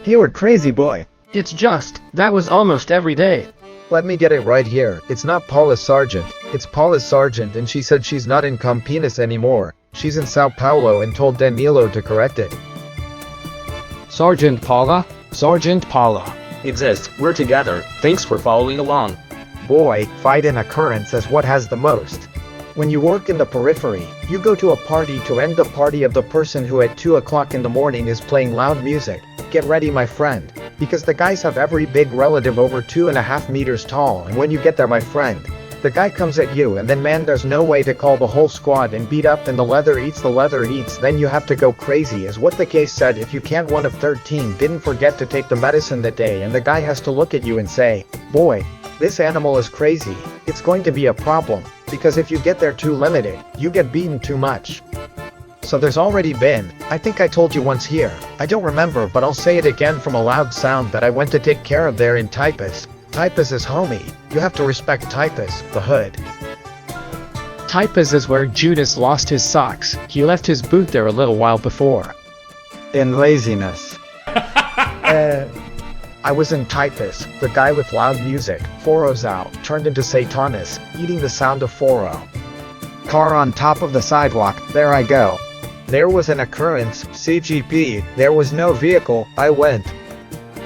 You're crazy, boy. That was almost every day. Let me get it right here. It's not Paula Sargent. It's Paula Sargent, and she said she's not in Campinas anymore. She's in Sao Paulo and told Danilo to correct it. Sergeant Paula? Sergeant Paula. Exist, we're together, thanks for following along. Boy, fight and occurrence is what has the most. When you work in the periphery, you go to a party to end the party of the person who at 2 o'clock in the morning is playing loud music. Get ready, my friend, because the guys have every big relative over 2.5 meters tall, and when you get there, my friend, the guy comes at you, and then man, there's no way to call the whole squad and beat up, and the leather eats, then you have to go crazy, is what the case said. If you can't, one of 13 didn't forget to take the medicine that day, and the guy has to look at you and say, boy, this animal is crazy. It's going to be a problem, because if you get there too limited, you get beaten too much. So there's already been, I think I told you once here, I don't remember, but I'll say it again from a loud sound, that I went to take care of there in Typus. Typus is homie. You have to respect Typus, the hood. Typus is where Judas lost his socks. He left his boot there a little while before. In laziness. I was in Typus, the guy with loud music, Foro's out, turned into Satanus, eating the sound of Foro. Car on top of the sidewalk, there I go. There was an occurrence, CGP, there was no vehicle, I went.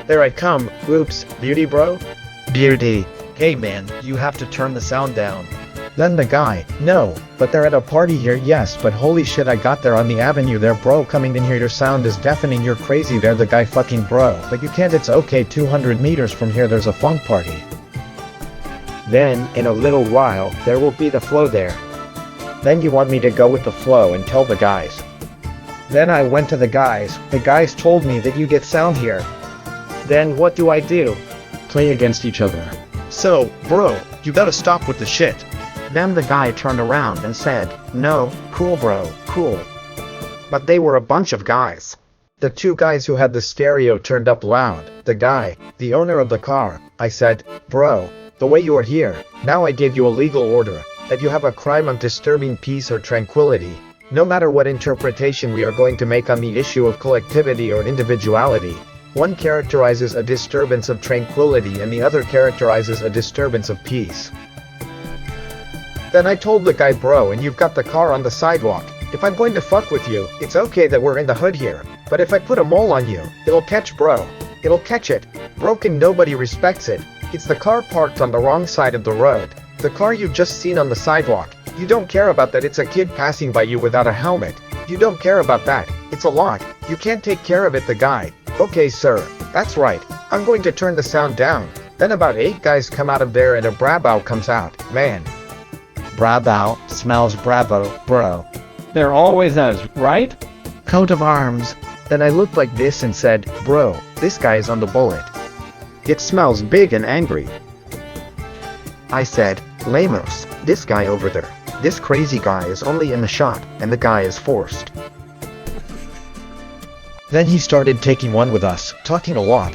There I come, oops, beauty bro? Beauty. Hey man, you have to turn the sound down. Then the guy, no, but they're at a party here, yes, but holy shit, I got there on the avenue there, bro, coming in here, your sound is deafening, you're crazy there, the guy, fucking bro, but you can't, it's okay, 200 meters from here there's a funk party. Then, in a little while, there will be the flow there. Then you want me to go with the flow and tell the guys. Then I went to the guys told me that you get sound here. Then what do I do? Play against each other. So, bro, you gotta stop with the shit. Then the guy turned around and said, no, cool bro, cool. But they were a bunch of guys. The 2 guys who had the stereo turned up loud, the guy, the owner of the car. I said, bro, the way you are here, now I gave you a legal order, that you have a crime of disturbing peace or tranquility. No matter what interpretation we are going to make on the issue of collectivity or individuality, one characterizes a disturbance of tranquility and the other characterizes a disturbance of peace. Then I told the guy, bro, and you've got the car on the sidewalk. If I'm going to fuck with you, it's okay that we're in the hood here. But if I put a mole on you, it'll catch, bro. It'll catch it. Broken, nobody respects it. It's the car parked on the wrong side of the road. The car you've just seen on the sidewalk. You don't care about that, it's a kid passing by you without a helmet. You don't care about that. It's a lot. You can't take care of it, the guy. Okay, sir. That's right. I'm going to turn the sound down. Then about 8 guys come out of there and a Brabau comes out. Man. Brabau smells Bravo, bro. There always is, right? Coat of arms. Then I looked like this and said, bro, this guy is on the bullet. It smells big and angry. I said, Lamos, this guy over there. This crazy guy is only in the shot, and the guy is forced. Then he started taking one with us, talking a lot.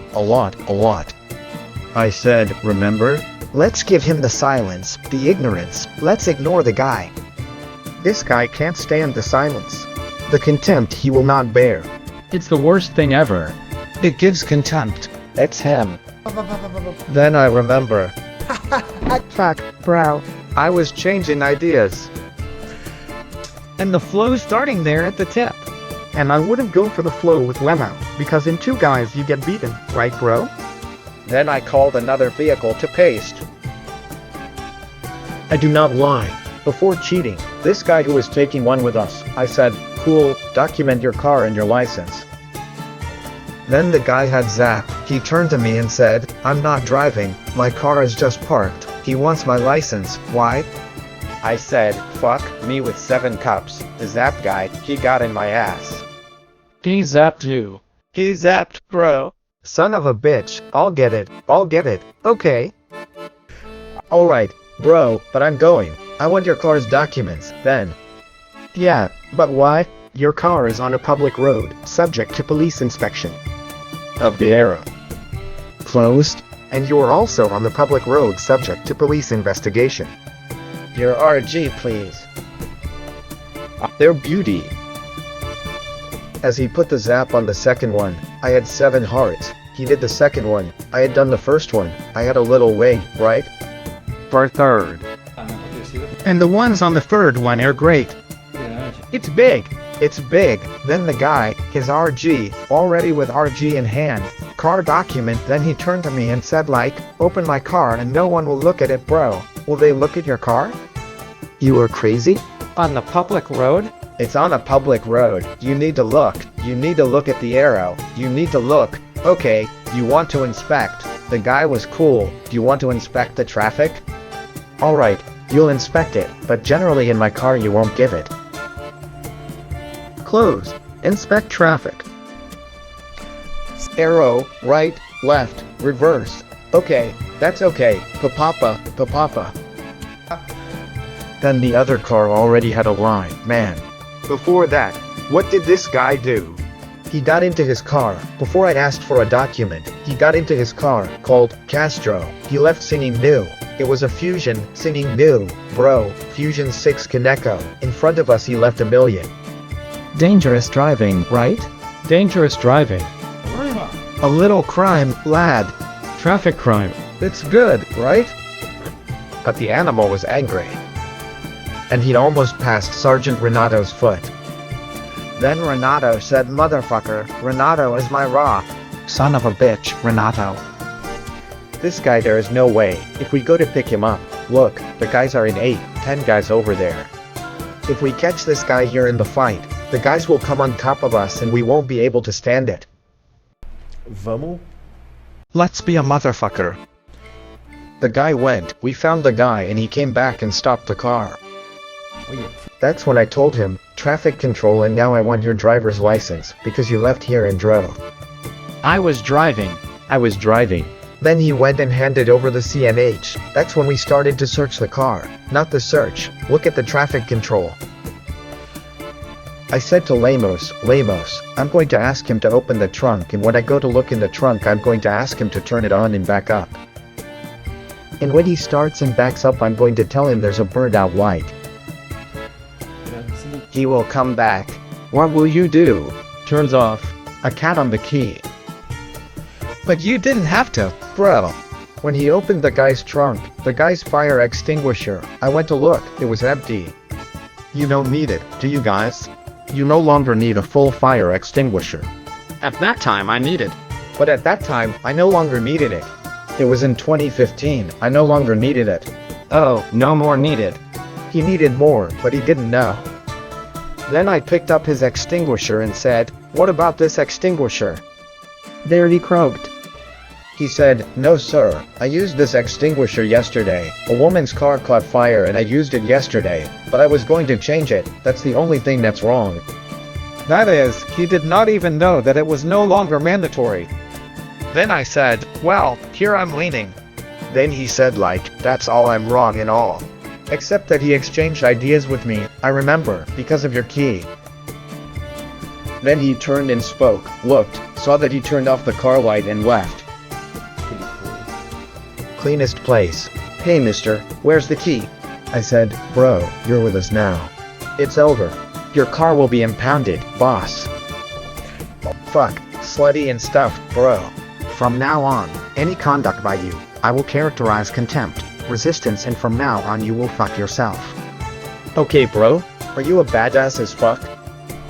I said, remember? Let's give him the silence, the ignorance, let's ignore the guy. This guy can't stand the silence. The contempt he will not bear. It's the worst thing ever. It gives contempt. It's him. Then I remember. Fuck, bro. I was changing ideas. And the flow's starting there at the tip. And I wouldn't go for the flow with Lemo, because in 2 guys you get beaten, right bro? Then I called another vehicle to paste. I do not lie. Before cheating, this guy who was taking one with us, I said, cool, document your car and your license. Then the guy had Zap. He turned to me and said, I'm not driving, my car is just parked. He wants my license, why? I said, fuck me with 7 cups. The Zap guy, he got in my ass. He zapped you. He zapped, bro. Son of a bitch, I'll get it, okay. Alright, bro, but I'm going. I want your car's documents, then. Yeah, but why? Your car is on a public road, subject to police inspection. Of the era. Closed. And you are also on the public road subject to police investigation. Your RG, please. Their beauty. As he put the zap on the second one, I had 7 hearts. He did the second one. I had done the first one. I had a little wait, right? For third. And the ones on the third one are great. It's big. It's big. Then the guy, his RG, already with RG in hand, car document, then he turned to me and said like, open my car and no one will look at it, bro. Will they look at your car? You are crazy? On the public road? It's on a public road. You need to look. You need to look at the arrow. You need to look. Okay, you want to inspect. The guy was cool. Do you want to inspect the traffic? Alright, you'll inspect it, but generally in my car you won't give it. Close. Inspect traffic. Arrow, right, left, reverse. Okay, that's okay. Papapa, papapa. Then the other car already had a line, man. Before that, what did this guy do? He got into his car. Before I asked for a document, he got into his car, called Castro. He left singing new. It was a Fusion, singing new. Bro, Fusion 6 Kaneko. In front of us he left $1 million. Dangerous driving, right? Dangerous driving. A little crime, lad. Traffic crime. It's good, right? But the animal was angry. And he'd almost passed Sergeant Renato's foot. Then Renato said, motherfucker, Renato is my rock. Son of a bitch, Renato. This guy, there is no way. If we go to pick him up, look, the guys are in 8, 10 guys over there. If we catch this guy here in the fight, the guys will come on top of us and we won't be able to stand it. Vamos? Let's be a motherfucker. The guy went, we found the guy and he came back and stopped the car. That's when I told him, traffic control and now I want your driver's license, because you left here and drove. I was driving. I was driving. Then he went and handed over the CNH. That's when we started to search the car. Not the search, look at the traffic control. I said to Lemos, I'm going to ask him to open the trunk, and when I go to look in the trunk I'm going to ask him to turn it on and back up. And when he starts and backs up I'm going to tell him there's a bird out light. He will come back. What will you do? Turns off. A cat on the key. But you didn't have to. Bro. When he opened the guy's trunk, the guy's fire extinguisher, I went to look, it was empty. You don't need it, do you guys? You no longer need a full fire extinguisher. At that time I needed. But at that time, I no longer needed it. It was in 2015, I no longer needed it. Oh, no more needed. He needed more, but he didn't know. Then I picked up his extinguisher and said, what about this extinguisher? There he croaked. He said, no sir, I used this extinguisher yesterday. A woman's car caught fire and I used it yesterday, but I was going to change it. That's the only thing that's wrong. That is, he did not even know that it was no longer mandatory. Then I said, well, here I'm leaning. Then he said like, that's all I'm wrong in all. Except that he exchanged ideas with me, I remember, because of your key. Then he turned and spoke, looked, saw that he turned off the car light and left. Cleanest place. Hey mister, where's the key? I said, bro, you're with us now. It's over. Your car will be impounded, boss. Fuck, slutty and stuff, bro. From now on, any conduct by you, I will characterize contempt, resistance, and from now on you will fuck yourself. Okay bro, are you a badass as fuck?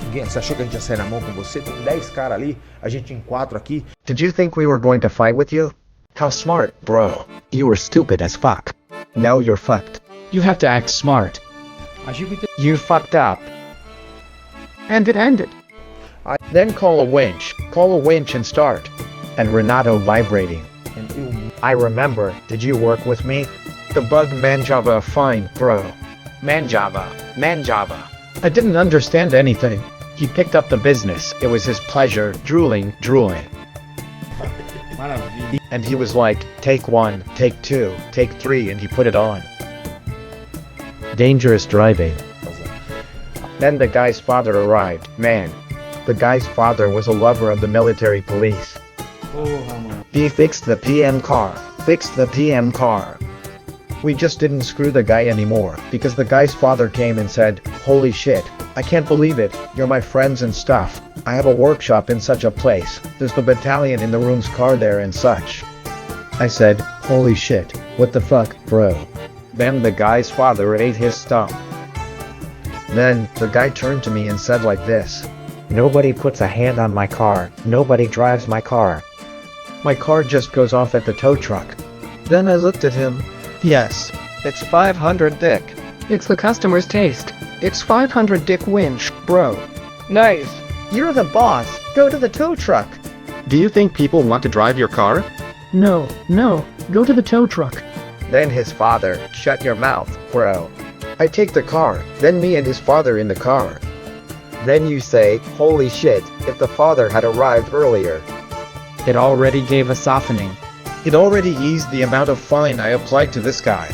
Ninguém, você achou que a gente ia sair na mão com você? Tem 10 caras ali, a gente em 4 aqui. Did you think we were going to fight with you? How smart, bro. You were stupid as fuck. Now you're fucked. You have to act smart. You fucked up. And it ended. Then call a winch and start. And Renato vibrating. I remember, did you work with me? The bug Manjava fine, bro. Manjava. I didn't understand anything. He picked up the business, it was his pleasure, drooling. And he was like, take 1, take 2, take 3, and he put it on. Dangerous driving. Then the guy's father arrived, man. The guy's father was a lover of the military police. He fixed the PM car. We just didn't screw the guy anymore, because the guy's father came and said, holy shit, I can't believe it, you're my friends and stuff. I have a workshop in such a place, there's the battalion in the room's car there and such. I said, holy shit, what the fuck, bro? Then the guy's father ate his stump. Then, the guy turned to me and said like this. Nobody puts a hand on my car. Nobody drives my car. My car just goes off at the tow truck. Then I looked at him. Yes. It's 500 dick. It's the customer's taste. It's 500 dick winch, bro. Nice. You're the boss. Go to the tow truck. Do you think people want to drive your car? No, go to the tow truck. Then his father, shut your mouth, bro. I take the car, then me and his father in the car. Then you say, holy shit, if the father had arrived earlier. It already gave a softening. It already eased the amount of fine I applied to this guy.